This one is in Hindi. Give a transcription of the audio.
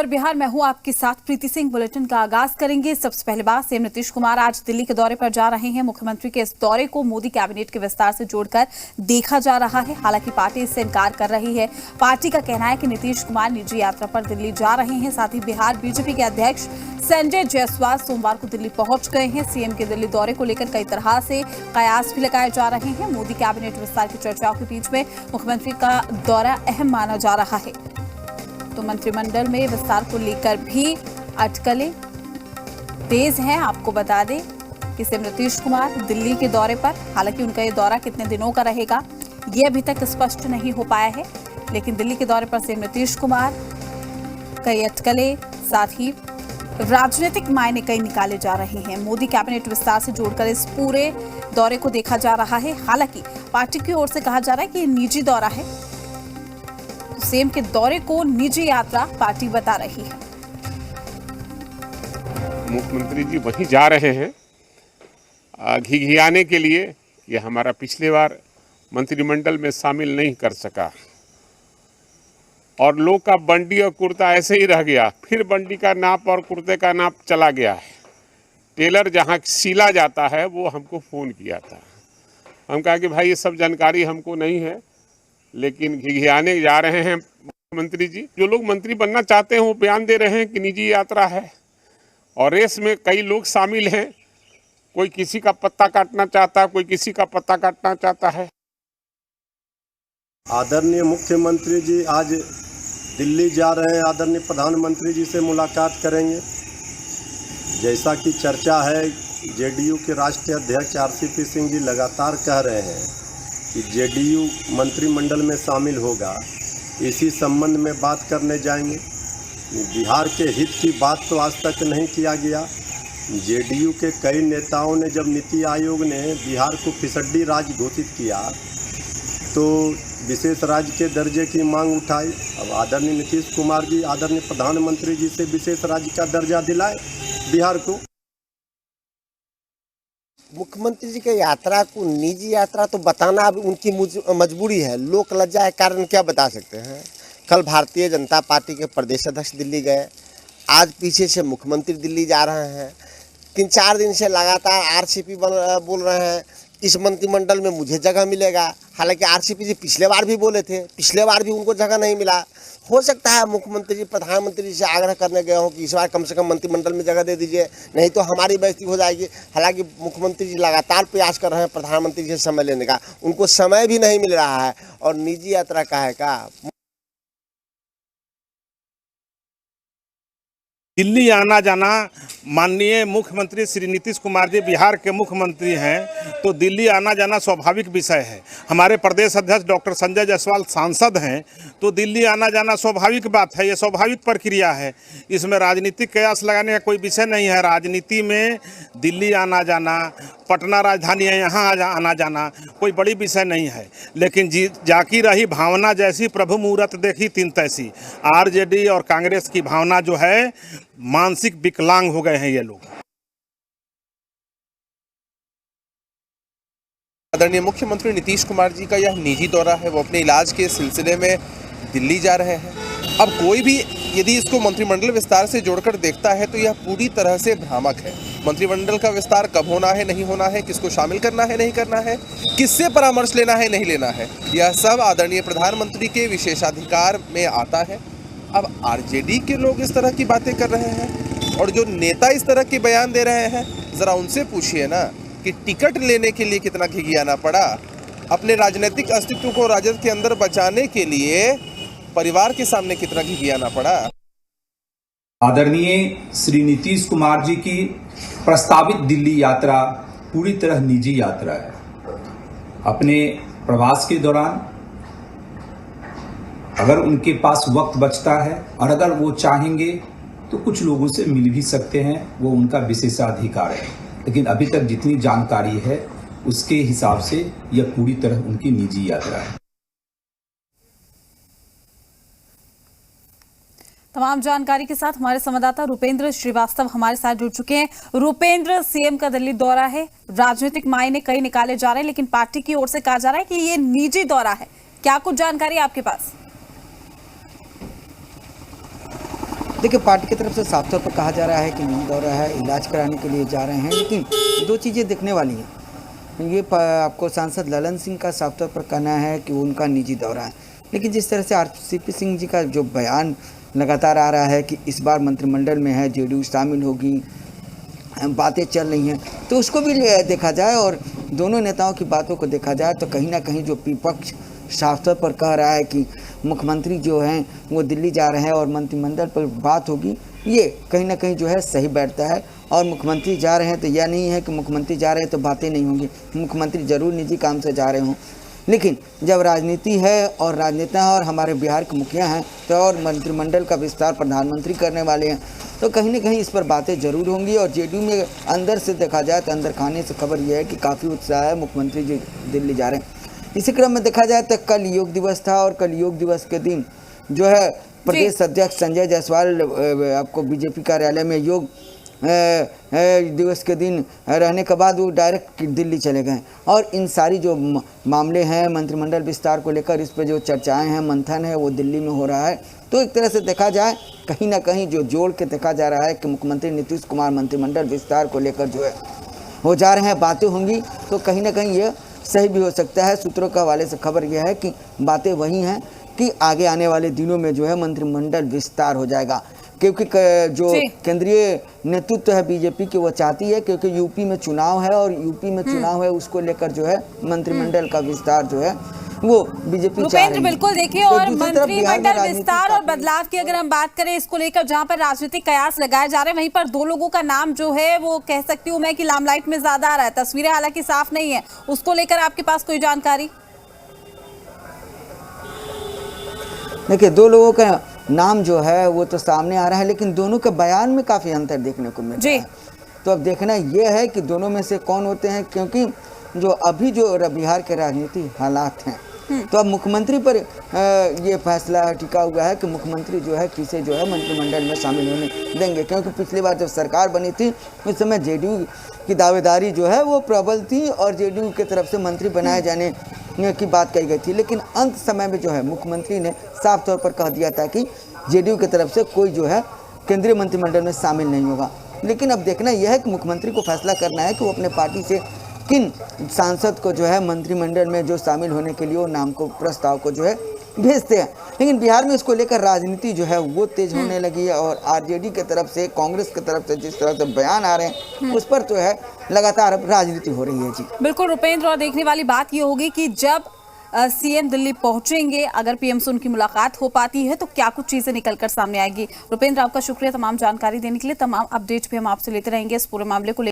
खबर बिहार में हूं आपके साथ प्रीति सिंह। बुलेटिन का आगाज करेंगे। सबसे पहले बात, सीएम नीतीश कुमार आज दिल्ली के दौरे पर जा रहे हैं। मुख्यमंत्री के इस दौरे को मोदी कैबिनेट के विस्तार से जोड़कर देखा जा रहा है। हालांकि पार्टी इससे इनकार कर रही है। पार्टी का कहना है कि नीतीश कुमार निजी यात्रा पर दिल्ली जा रहे हैं। साथ ही बिहार बीजेपी के अध्यक्ष संजय जायसवाल सोमवार को दिल्ली पहुंच गए हैं। सीएम के दिल्ली दौरे को लेकर कई तरह से कयास भी लगाए जा रहे हैं। मोदी कैबिनेट विस्तार की चर्चाओं के बीच में मुख्यमंत्री का दौरा अहम माना जा रहा है। तो मंत्रिमंडल में विस्तार को लेकर भी अटकलें तेज हैं। आपको बता दें कि सीएम नीतीश कुमार दिल्ली के दौरे पर, हालांकि उनका ये दौरा कितने दिनों का रहेगा ये अभी तक स्पष्ट नहीं हो पाया है, लेकिन दिल्ली के दौरे पर सीएम नीतीश कुमार कई अटकलें, साथ ही राजनीतिक मायने कई निकाले जा रहे हैं। मोदी कैबिनेट विस्तार से जोड़कर इस पूरे दौरे को देखा जा रहा है। हालांकि पार्टी की ओर से कहा जा रहा है कि ये निजी दौरा है। सीएम के दौरे को निजी यात्रा पार्टी बता रही है। मुख्यमंत्री जी वहीं जा रहे हैं घिघियाने के लिए। ये हमारा पिछले बार मंत्रिमंडल में शामिल नहीं कर सका और लोग का बंडी और कुर्ता ऐसे ही रह गया। फिर बंडी का नाप और कुर्ते का नाप चला गया है। टेलर जहां सिला जाता है वो हमको फ़ोन किया था। हम कहा कि भाई ये सब जानकारी हमको नहीं है, लेकिन घिघियाने जा रहे हैं मुख्यमंत्री जी। जो लोग मंत्री बनना चाहते हैं वो बयान दे रहे हैं कि निजी यात्रा है, और रेस में कई लोग शामिल हैं। कोई किसी का पत्ता काटना चाहता है, कोई किसी का पत्ता काटना चाहता है। आदरणीय मुख्यमंत्री जी आज दिल्ली जा रहे हैं। आदरणीय प्रधानमंत्री जी से मुलाकात करेंगे। जैसा कि चर्चा है, जेडीयू के राष्ट्रीय अध्यक्ष आरसीपी सिंह जी लगातार कह रहे हैं कि जेडीयू मंत्रिमंडल में शामिल होगा। इसी संबंध में बात करने जाएंगे। बिहार के हित की बात तो आज तक नहीं किया गया। जेडीयू के कई नेताओं ने जब नीति आयोग ने बिहार को फिसड्डी राज्य घोषित किया तो विशेष राज्य के दर्जे की मांग उठाई। अब आदरणीय नीतीश कुमार जी आदरणीय प्रधानमंत्री जी से विशेष राज्य का दर्जा दिलाए बिहार को। मुख्यमंत्री जी के यात्रा को निजी यात्रा तो बताना अब उनकी मजबूरी है। लोक लज्जा के कारण क्या बता सकते हैं। कल भारतीय जनता पार्टी के प्रदेश अध्यक्ष दिल्ली गए, आज पीछे से मुख्यमंत्री दिल्ली जा रहे हैं। 3-4 दिन से लगातार आरसीपी बोल रहे हैं इस मंत्रिमंडल में मुझे जगह मिलेगा। हालांकि आरसीपी जी पिछले बार भी बोले थे, पिछले बार भी उनको जगह नहीं मिला। हो सकता है मुख्यमंत्री जी प्रधानमंत्री जी से आग्रह करने गए हों कि इस बार कम से कम मंत्रिमंडल में जगह दे दीजिए, नहीं तो हमारी बेइज्जती हो जाएगी। हालांकि मुख्यमंत्री जी लगातार प्रयास कर रहे हैं प्रधानमंत्री जी से समय लेने का, उनको समय भी नहीं मिल रहा है। और निजी यात्रा का है का दिल्ली आना जाना, माननीय मुख्यमंत्री श्री नीतीश कुमार जी बिहार के मुख्यमंत्री हैं, तो दिल्ली आना जाना स्वाभाविक विषय है। हमारे प्रदेश अध्यक्ष डॉक्टर संजय जायसवाल सांसद हैं, तो दिल्ली आना जाना स्वाभाविक बात है। ये स्वाभाविक प्रक्रिया है। इसमें राजनीतिक कयास लगाने का कोई विषय नहीं है। राजनीति में दिल्ली आना जाना, पटना राजधानी है यहाँ आना जाना कोई बड़ी विषय नहीं है। लेकिन जाकी रही भावना जैसी प्रभु मुहूर्त देखी तीन तैसी। आरजेडी और कांग्रेस की भावना जो है, मानसिक विकलांग हो गए हैं ये लोग। आदरणीय मुख्यमंत्री नीतीश कुमार जी का यह निजी दौरा है। वो अपने इलाज के सिलसिले में दिल्ली जा रहे हैं। अब कोई भी यदि इसको मंत्रिमंडल विस्तार से जोड़कर देखता है तो यह पूरी तरह से भ्रामक है। मंत्रिमंडल का विस्तार कब होना है, नहीं होना है, किसको शामिल करना है, नहीं करना है, किससे परामर्श लेना है, नहीं लेना है, यह सब आदरणीय प्रधानमंत्री के विशेषाधिकार में आता है। अब आरजेडी के लोग इस तरह की बातें कर रहे हैं और जो नेता इस तरह के बयान दे रहे हैं, ज़रा उनसे पूछिए ना कि टिकट लेने के लिए कितना घिघियाना पड़ा। अपने राजनीतिक अस्तित्व को राजद के अंदर बचाने के लिए परिवार के सामने कितना घिघियाना पड़ा। आदरणीय श्री नीतीश कुमार जी की प्रस्तावित दिल्ली यात्रा पूरी तरह निजी यात्रा है। अपने प्रवास के दौरान अगर उनके पास वक्त बचता है और अगर वो चाहेंगे तो कुछ लोगों से मिल भी सकते हैं, वो उनका विशेषाधिकार है। लेकिन अभी तक जितनी जानकारी है उसके हिसाब से यह पूरी तरह उनकी निजी यात्रा है। तमाम जानकारी के साथ हमारे संवाददाता रुपेंद्र श्रीवास्तव हमारे साथ जुड़ चुके हैं। रुपेंद्र, सीएम का दिल्ली दौरा है, राजनीतिक मायने कई निकाले जा रहे हैं, लेकिन पार्टी की ओर से कहा जा रहा है कि ये निजी दौरा है। क्या कुछ जानकारी आपके पास? देखिए, पार्टी की तरफ से साफ तौर पर कहा जा रहा है कि नहीं दौरा है, इलाज कराने के लिए जा रहे हैं, लेकिन दो चीज़ें देखने वाली हैं। ये आपको सांसद ललन सिंह का साफ तौर पर कहना है कि वो उनका निजी दौरा है, लेकिन जिस तरह से आरसीपी सिंह जी का जो बयान लगातार आ रहा है कि इस बार मंत्रिमंडल में है, जेडीयू शामिल होगी, बातें चल रही हैं, तो उसको भी देखा जाए और दोनों नेताओं की बातों को देखा जाए तो कहीं ना कहीं जो विपक्ष साफ तौर पर कह रहा है कि मुख्यमंत्री जो हैं वो दिल्ली जा रहे हैं और मंत्रिमंडल पर बात होगी, ये कहीं ना कहीं जो है सही बैठता है। और मुख्यमंत्री जा रहे हैं तो यह नहीं है कि मुख्यमंत्री जा रहे हैं तो बातें नहीं होंगी, मुख्यमंत्री जरूर निजी काम से जा रहे हों, लेकिन जब राजनीति है और राजनेता है और हमारे बिहार के मुखिया हैं तो और मंत्रिमंडल का विस्तार प्रधानमंत्री करने वाले हैं, तो कहीं ना कहीं इस पर बातें जरूर होंगी। और जेडीयू में अंदर से देखा जाए तो अंदर खाने से खबर यह है कि काफ़ी उत्साह है, मुख्यमंत्री जी दिल्ली जा रहे हैं। इसी क्रम में देखा जाए तो कल योग दिवस था और कल योग दिवस के दिन जो है प्रदेश अध्यक्ष संजय जायसवाल आपको बीजेपी कार्यालय में योग दिवस के दिन रहने के बाद वो डायरेक्ट दिल्ली चले गए और इन सारी जो मामले हैं मंत्रिमंडल विस्तार को लेकर, इस पर जो चर्चाएं हैं, मंथन है, वो दिल्ली में हो रहा है। तो एक तरह से देखा जाए कहीं ना कहीं जो जोड़ के देखा जा रहा है कि मुख्यमंत्री नीतीश कुमार मंत्रिमंडल विस्तार को लेकर जो है हो जा रहे हैं, बातें होंगी, तो कहीं ना कहीं ये सही भी हो सकता है। सूत्रों के हवाले से खबर यह है कि बातें वही हैं कि आगे आने वाले दिनों में जो है मंत्रिमंडल विस्तार हो जाएगा, क्योंकि जो केंद्रीय नेतृत्व है बीजेपी की वो चाहती है, क्योंकि यूपी में चुनाव है और यूपी में चुनाव है उसको लेकर जो है मंत्रिमंडल का विस्तार जो है वो बीजेपी चाह रही है। बिल्कुल देखिए, और मंत्रिमंडल विस्तार और बदलाव की अगर हम बात करें इसको लेकर, जहां पर राजनीतिक कयास लगाए जा रहे हैं, वहीं पर दो लोगों का नाम जो है वो कह सकती हूँ मैं कि लामलाइट में ज्यादा आ रहा है। तस्वीरें हालांकि साफ नहीं है, उसको लेकर आपके पास कोई जानकारी? देखिए, दो लोगों का नाम जो है वो तो सामने आ रहा है, लेकिन दोनों के बयान में काफी अंतर देखने को मिल रहा है। तो अब देखना यह है कि दोनों में से कौन होते हैं, क्योंकि जो अभी जो बिहार के राजनीति हालात हैं, तो अब मुख्यमंत्री पर ये फैसला टिका हुआ है कि मुख्यमंत्री जो है किसे जो है मंत्रिमंडल में शामिल होने देंगे, क्योंकि पिछली बार जब सरकार बनी थी उस समय जेडीयू की दावेदारी जो है वो प्रबल थी और जेडीयू की तरफ से मंत्री बनाए जाने की बात कही गई थी, लेकिन अंत समय में जो है मुख्यमंत्री ने साफ तौर पर कह दिया था कि जेडीयू की तरफ से कोई जो है केंद्रीय मंत्रिमंडल में शामिल नहीं होगा। लेकिन अब देखना यह है कि मुख्यमंत्री को फैसला करना है कि वो अपने पार्टी से किन सांसद को जो है मंत्रिमंडल में जो शामिल होने के लिए वो नाम को, प्रस्ताव को जो है भेजते हैं। लेकिन बिहार में इसको लेकर राजनीति जो है वो तेज होने लगी है और आरजेडी की तरफ से, कांग्रेस की तरफ से जिस तरह से बयान आ रहे हैं उस पर जो है लगातार अब राजनीति हो रही है। जी बिल्कुल रुपेंद्र, और देखने वाली बात ये होगी कि जब सीएम दिल्ली पहुंचेंगे, अगर पीएम से उनकी मुलाकात हो पाती है तो क्या कुछ चीजें निकलकर सामने आएगी। रुपेंद्र, आपका शुक्रिया तमाम जानकारी देने के लिए। तमाम अपडेट भी हम आपसे लेते रहेंगे इस पूरे मामले को।